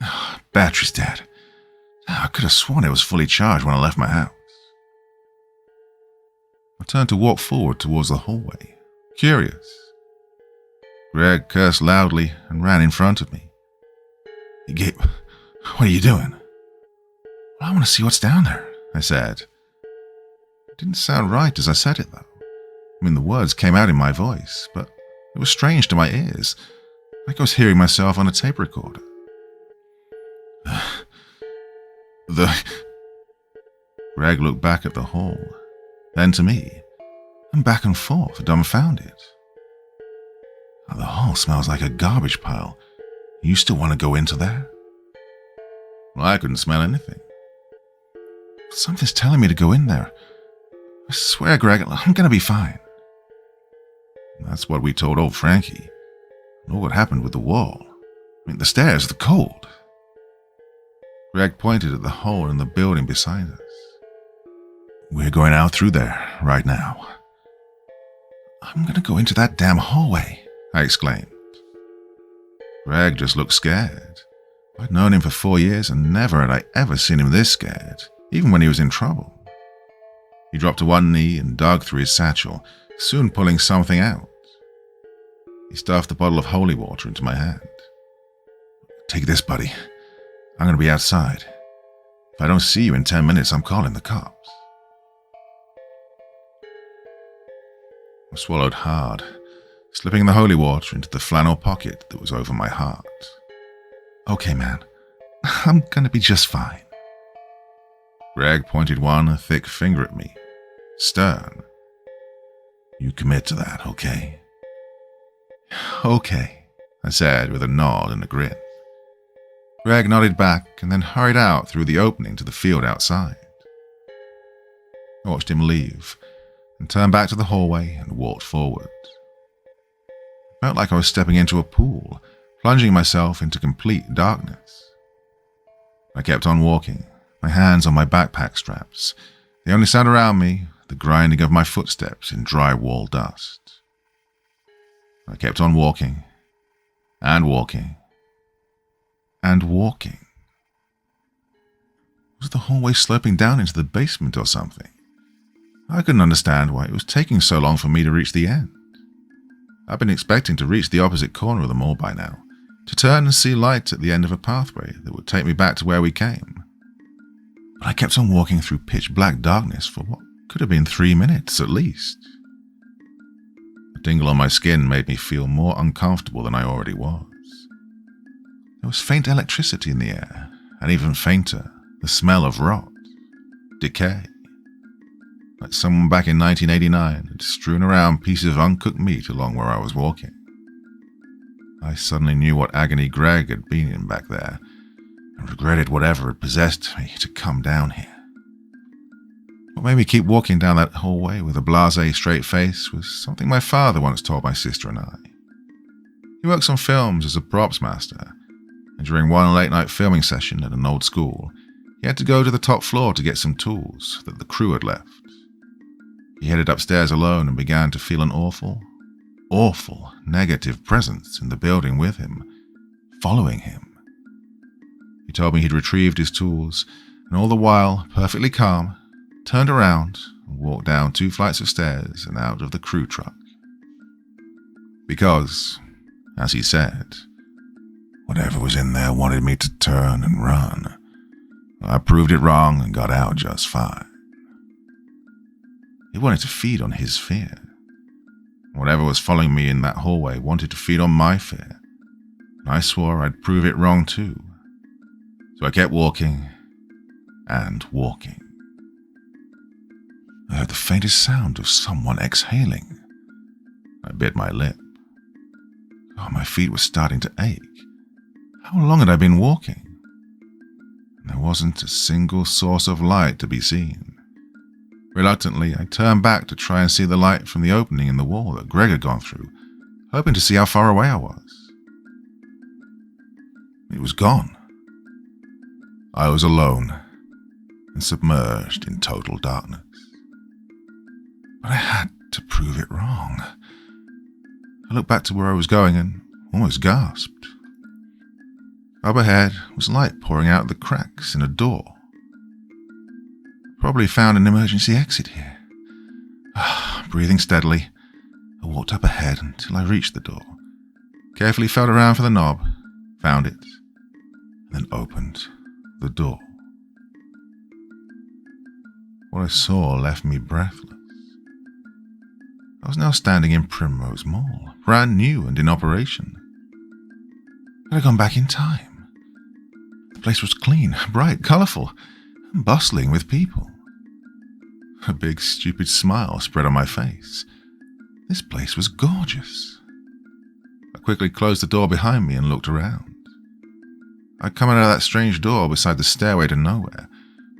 Speaker 1: "Oh, battery's dead. I could have sworn it was fully charged when I left my house." I turned to walk forward towards the hallway, curious. Greg cursed loudly and ran in front of me. "Gabe, what are you doing?" "Well, I want to see what's down there," I said. It didn't sound right as I said it, though. I mean, the words came out in my voice, but it was strange to my ears, like I was hearing myself on a tape recorder. Greg looked back at the hall, then to me, and back and forth, dumbfounded. "The hall smells like a garbage pile. You still want to go into there?" Well, I couldn't smell anything. "Something's telling me to go in there. I swear, Greg, I'm going to be fine." That's what we told old Frankie. Look what happened with the wall. I mean, the stairs, the cold. Greg pointed at the hole in the building beside us. "We're going out through there right now." "I'm going to go into that damn hallway," I exclaimed. Greg just looked scared. I'd known him for 4 years and never had I ever seen him this scared, even when he was in trouble. He dropped to one knee and dug through his satchel, soon pulling something out. He stuffed a bottle of holy water into my hand. Take this, buddy. I'm going to be outside. If I don't see you in 10 minutes, I'm calling the cops. I swallowed hard, slipping the holy water into the flannel pocket that was over my heart. Okay, man. I'm going to be just fine. Greg pointed one thick finger at me, stern. You commit to that, okay? Okay, I said with a nod and a grin. Greg nodded back and then hurried out through the opening to the field outside. I watched him leave and turned back to the hallway and walked forward. I felt like I was stepping into a pool, plunging myself into complete darkness. I kept on walking, my hands on my backpack straps, the only sound around me, the grinding of my footsteps in drywall dust. I kept on walking, and walking, and walking. Was the hallway sloping down into the basement or something? I couldn't understand why it was taking so long for me to reach the end. I'd been expecting to reach the opposite corner of the mall by now, to turn and see light at the end of a pathway that would take me back to where we came. But I kept on walking through pitch-black darkness for what could have been 3 minutes at least. The tingle on my skin made me feel more uncomfortable than I already was. There was faint electricity in the air, and even fainter, the smell of rot, decay. Like someone back in 1989 had strewn around pieces of uncooked meat along where I was walking. I suddenly knew what agony Greg had been in back there, and regretted whatever had possessed me to come down here. What made me keep walking down that hallway with a blasé, straight face was something my father once told my sister and I. He works on films as a props master, and during one late-night filming session at an old school, he had to go to the top floor to get some tools that the crew had left. He headed upstairs alone and began to feel an awful, negative presence in the building with him, following him. He told me he'd retrieved his tools, and all the while, perfectly calm, turned around and walked down 2 flights of stairs and out of the crew truck. Because, as he said, whatever was in there wanted me to turn and run. I proved it wrong and got out just fine. He wanted to feed on his fear. Whatever was following me in that hallway wanted to feed on my fear, and I swore I'd prove it wrong too. So I kept walking and walking. I heard the faintest sound of someone exhaling. I bit my lip. Oh, my feet were starting to ache. How long had I been walking? There wasn't a single source of light to be seen. Reluctantly, I turned back to try and see the light from the opening in the wall that Greg had gone through, hoping to see how far away I was. It was gone. I was alone and submerged in total darkness. But I had to prove it wrong. I looked back to where I was going and almost gasped. Up ahead was light pouring out of the cracks in a door. Probably found an emergency exit here. Breathing steadily, I walked up ahead until I reached the door, carefully felt around for the knob, found it, and then opened the door. What I saw left me breathless. I was now standing in Primrose Mall, brand new and in operation. I had gone back in time. The place was clean, bright, colourful, and bustling with people. A big, stupid smile spread on my face. This place was gorgeous. I quickly closed the door behind me and looked around. I'd come out of that strange door beside the stairway to nowhere,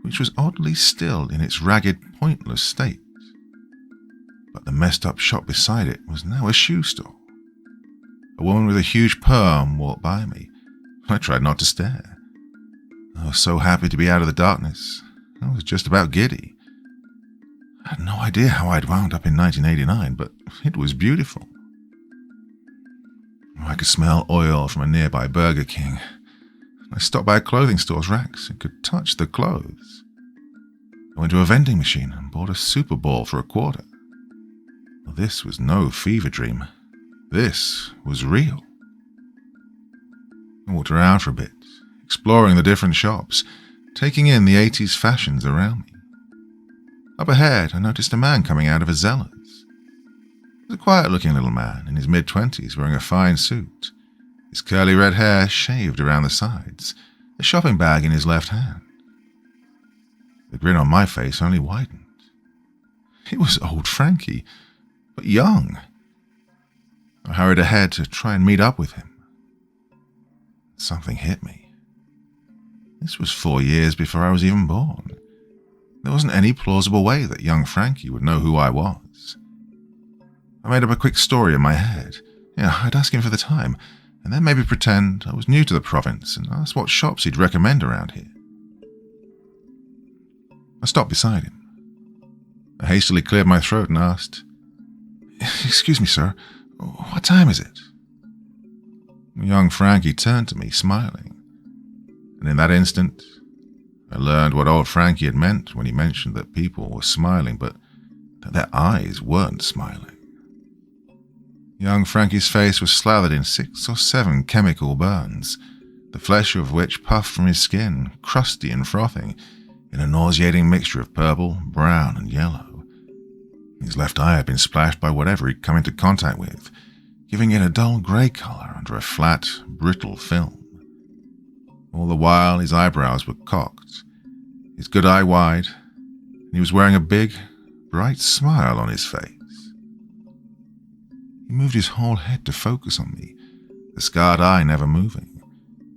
Speaker 1: which was oddly still in its ragged, pointless state. But the messed-up shop beside it was now a shoe store. A woman with a huge perm walked by me. I tried not to stare. I was so happy to be out of the darkness. I was just about giddy. I had no idea how I'd wound up in 1989, but it was beautiful. I could smell oil from a nearby Burger King. I stopped by a clothing store's racks and could touch the clothes. I went to a vending machine and bought a Super Ball for $0.25. Well, this was no fever dream. This was real. I walked around for a bit, exploring the different shops, taking in the 80s fashions around me. Up ahead, I noticed a man coming out of a Zeller's. He was a quiet-looking little man in his mid-20s wearing a fine suit, his curly red hair shaved around the sides, a shopping bag in his left hand. The grin on my face only widened. It was old Frankie, but young. I hurried ahead to try and meet up with him. Something hit me. This was 4 years before I was even born. There wasn't any plausible way that young Frankie would know who I was. I made up a quick story in my head. I'd ask him for the time, and then maybe pretend I was new to the province and ask what shops he'd recommend around here. I stopped beside him. I hastily cleared my throat and asked, "Excuse me, sir, what time is it?" Young Frankie turned to me, smiling, and in that instant, I learned what old Frankie had meant when he mentioned that people were smiling, but that their eyes weren't smiling. Young Frankie's face was slathered in 6 or 7 chemical burns, the flesh of which puffed from his skin, crusty and frothing, in a nauseating mixture of purple, brown, and yellow. His left eye had been splashed by whatever he'd come into contact with, giving it a dull grey colour under a flat, brittle film. All the while his eyebrows were cocked, his good eye wide, and he was wearing a big, bright smile on his face. He moved his whole head to focus on me, the scarred eye never moving,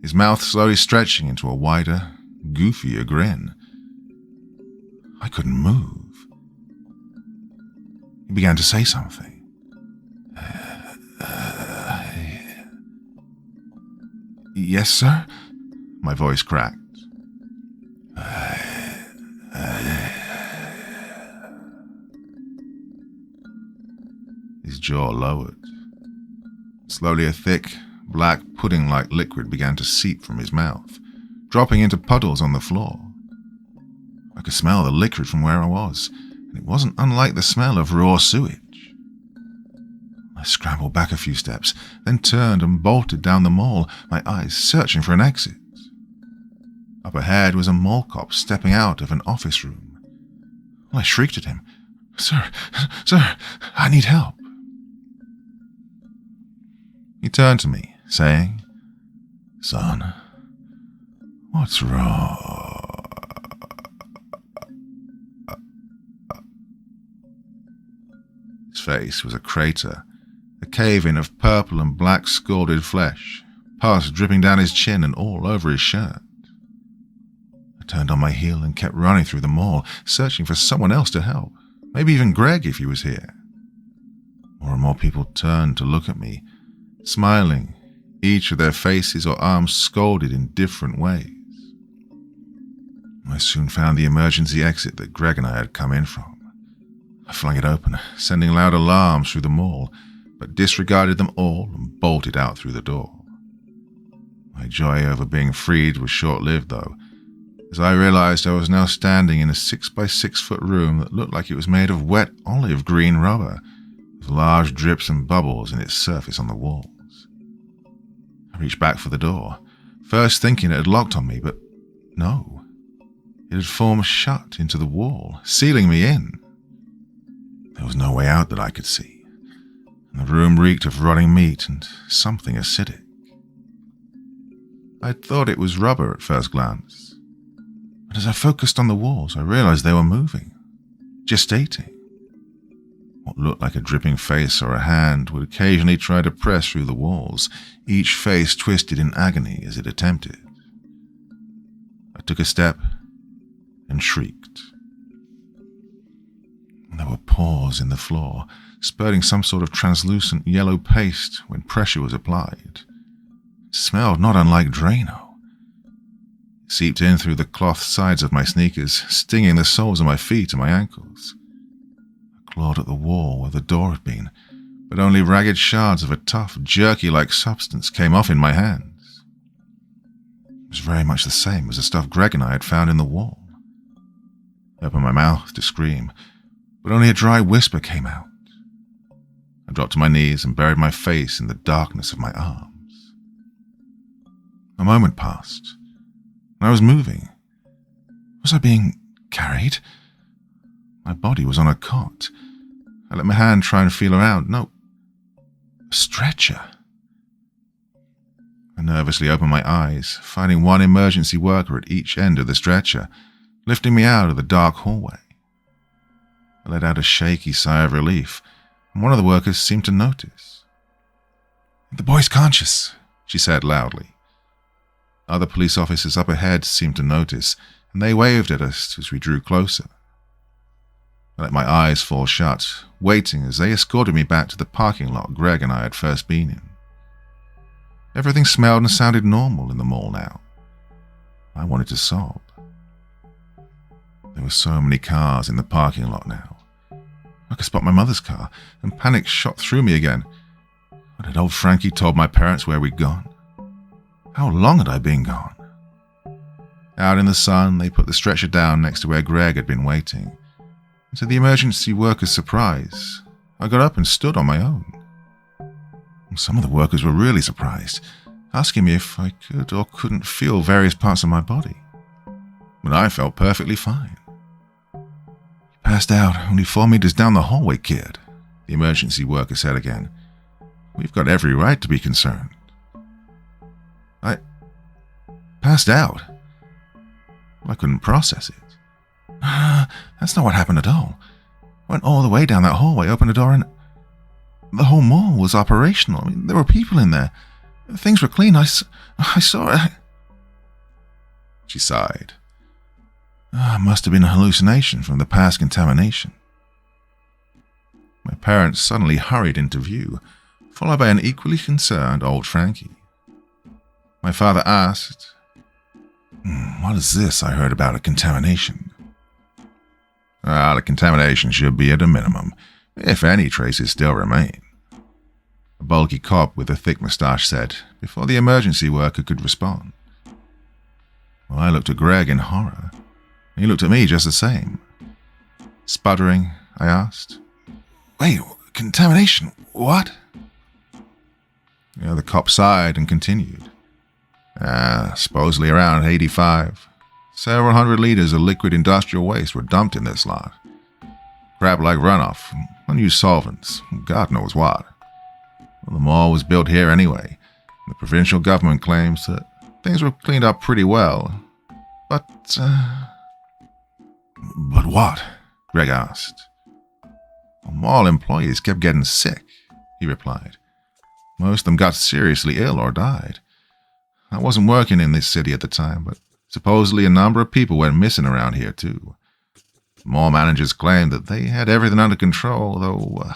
Speaker 1: his mouth slowly stretching into a wider, goofier grin. I couldn't move. He began to say something. "Yes, sir?" My voice cracked. His jaw lowered. Slowly a thick, black pudding-like liquid began to seep from his mouth, dropping into puddles on the floor. I could smell the liquid from where I was, and it wasn't unlike the smell of raw sewage. I scrambled back a few steps, then turned and bolted down the mall, my eyes searching for an exit. Up ahead was a mall cop stepping out of an office room. I shrieked at him, Sir, I need help." He turned to me, saying, "Son, what's wrong?" His face was a crater, a cave-in of purple and black scalded flesh, pus dripping down his chin and all over his shirt. I turned on my heel and kept running through the mall, searching for someone else to help, maybe even Greg if he was here. More and more people turned to look at me, smiling, each with their faces or arms scalded in different ways. I soon found the emergency exit that Greg and I had come in from. I flung it open, sending loud alarms through the mall, but disregarded them all and bolted out through the door. My joy over being freed was short-lived, though, as I realized I was now standing in a 6-by-6-foot room that looked like it was made of wet olive green rubber, with large drips and bubbles in its surface on the walls. I reached back for the door, first thinking it had locked on me, but no. It had formed shut into the wall, sealing me in. There was no way out that I could see, and the room reeked of rotting meat and something acidic. I thought it was rubber at first glance, but as I focused on the walls, I realized they were moving, gestating. What looked like a dripping face or a hand would occasionally try to press through the walls, each face twisted in agony as it attempted. I took a step and shrieked. There were pores in the floor, spurting some sort of translucent yellow paste when pressure was applied. It smelled not unlike Drano. It seeped in through the cloth sides of my sneakers, stinging the soles of my feet and my ankles. I clawed at the wall where the door had been, but only ragged shards of a tough, jerky-like substance came off in my hands. It was very much the same as the stuff Greg and I had found in the wall. I opened my mouth to scream, but only a dry whisper came out. I dropped to my knees and buried my face in the darkness of my arms. A moment passed, and I was moving. Was I being carried? My body was on a cot. I let my hand try and feel around. No. A stretcher. I nervously opened my eyes, finding one emergency worker at each end of the stretcher, lifting me out of the dark hallway. I let out a shaky sigh of relief, and one of the workers seemed to notice. "The boy's conscious," she said loudly. Other police officers up ahead seemed to notice, and they waved at us as we drew closer. I let my eyes fall shut, waiting as they escorted me back to the parking lot Greg and I had first been in. Everything smelled and sounded normal in the mall now. I wanted to sob. There were so many cars in the parking lot now. I could spot my mother's car, and panic shot through me again. What had old Frankie told my parents where we'd gone? How long had I been gone? Out in the sun, they put the stretcher down next to where Greg had been waiting. And to the emergency worker's surprise, I got up and stood on my own. Some of the workers were really surprised, asking me if I could or couldn't feel various parts of my body. But I felt perfectly fine. "You passed out only 4 meters down the hallway, kid," the emergency worker said again. "We've got every right to be concerned." I passed out. I couldn't process it. That's not what happened at all. I went all the way down that hallway, opened the door, and the whole mall was operational. I mean, there were people in there. Things were clean. I saw it. She sighed. It must have been a hallucination from the past contamination. My parents suddenly hurried into view, followed by an equally concerned old Frankie. My father asked, "What is this I heard about a contamination?" The contamination should be at a minimum, if any traces still remain," a bulky cop with a thick moustache said, before the emergency worker could respond. Well, I looked at Greg in horror. He looked at me just the same. Sputtering, I asked, "Wait, contamination? What?" The cop sighed and continued. Supposedly around 85. Several hundred liters of liquid industrial waste were dumped in this lot. Crap like runoff, unused solvents, God knows what. Well, the mall was built here anyway. The provincial government claims that things were cleaned up pretty well. But what? Greg asked. Mall employees kept getting sick, he replied. Most of them got seriously ill or died. I wasn't working in this city at the time, but supposedly a number of people went missing around here too. Mall managers claimed that they had everything under control, though,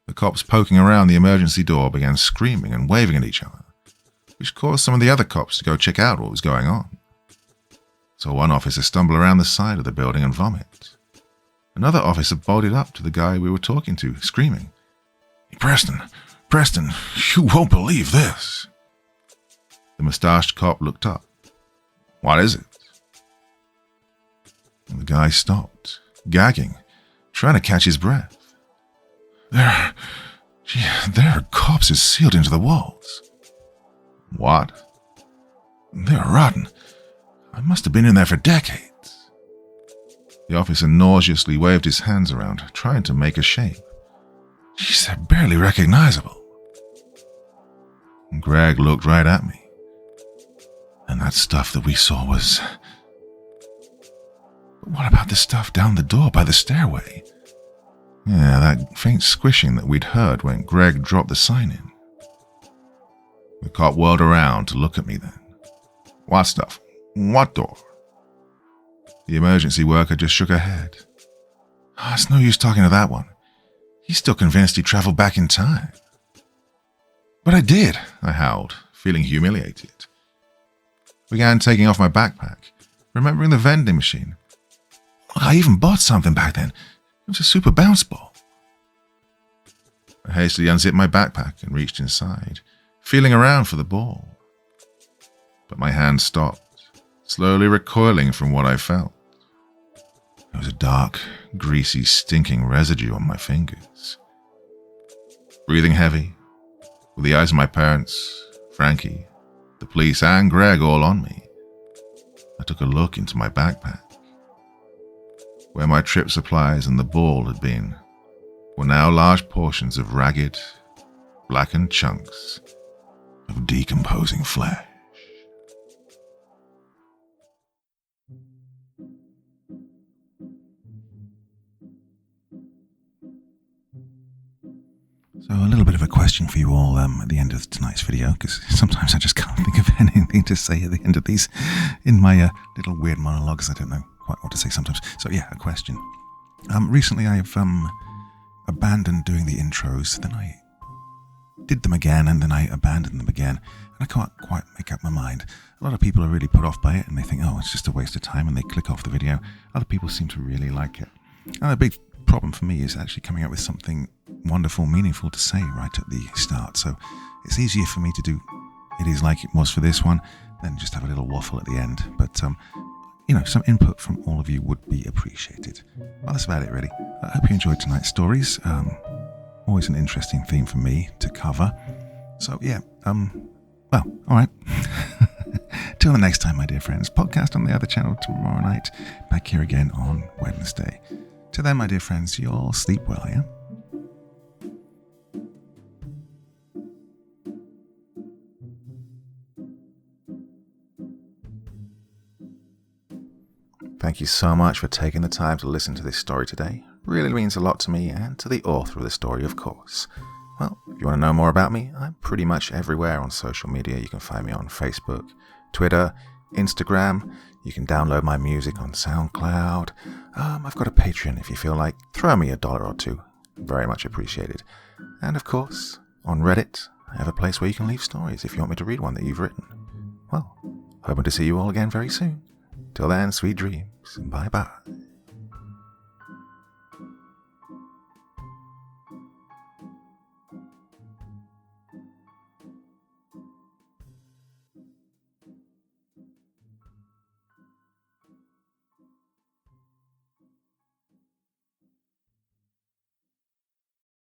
Speaker 1: The cops poking around the emergency door began screaming and waving at each other, which caused some of the other cops to go check out what was going on. So one officer stumbled around the side of the building and vomit. Another officer bolted up to the guy we were talking to, screaming, Preston, you won't believe this." The mustached cop looked up. "What is it?" And the guy stopped, gagging, trying to catch his breath. There are corpses sealed into the walls." "What?" "They're rotten. I must have been in there for decades." The officer nauseously waved his hands around, trying to make a shape. "Jeez, they're barely recognizable." And Greg looked right at me. "And that stuff that we saw was..." "But what about the stuff down the door by the stairway?" "Yeah, that faint squishing that we'd heard when Greg dropped the sign in." The cop whirled around to look at me then. "What stuff? What door?" The emergency worker just shook her head. It's no use talking to that one. He's still convinced he traveled back in time." "But I did," I howled, feeling humiliated. Began taking off my backpack, remembering the vending machine. I even bought something back then. It was a super bounce ball. I hastily unzipped my backpack and reached inside, feeling around for the ball. But my hand stopped, slowly recoiling from what I felt. There was a dark, greasy, stinking residue on my fingers. Breathing heavy, with the eyes of my parents Frankie, the police, and Greg all on me. I took a look into my backpack. Where my trip supplies and the ball had been were now large portions of ragged, blackened chunks of decomposing flesh. So a little bit of a question for you all at the end of tonight's video, because sometimes I just can't think of anything to say at the end of these in my little weird monologues. I don't know quite what to say sometimes. So yeah, a question. Recently I've abandoned doing the intros, then I did them again, and then I abandoned them again, and I can't quite make up my mind. A lot of people are really put off by it, and they think, oh, it's just a waste of time, and they click off the video. Other people seem to really like it. And a big problem for me is actually coming up with something wonderful, meaningful to say right at the start. So it's easier for me to do it is like it was for this one than just have a little waffle at the end. But some input from all of you would be appreciated. Well, that's about it, really. I hope you enjoyed tonight's stories. Always an interesting theme for me to cover. So yeah, well, all right. Till the next time, my dear friends. Podcast on the other channel tomorrow night. Back here again on Wednesday. Till then, my dear friends, you all sleep well, yeah? Thank you so much for taking the time to listen to this story today. Really means a lot to me and to the author of the story, of course. Well, if you want to know more about me, I'm pretty much everywhere on social media. You can find me on Facebook, Twitter, Instagram. You can download my music on SoundCloud. I've got a Patreon if you feel like. Throw me $1 or $2. Very much appreciated. And of course, on Reddit, I have a place where you can leave stories if you want me to read one that you've written. Well, hoping to see you all again very soon. Till then, sweet dreams. Bye-bye.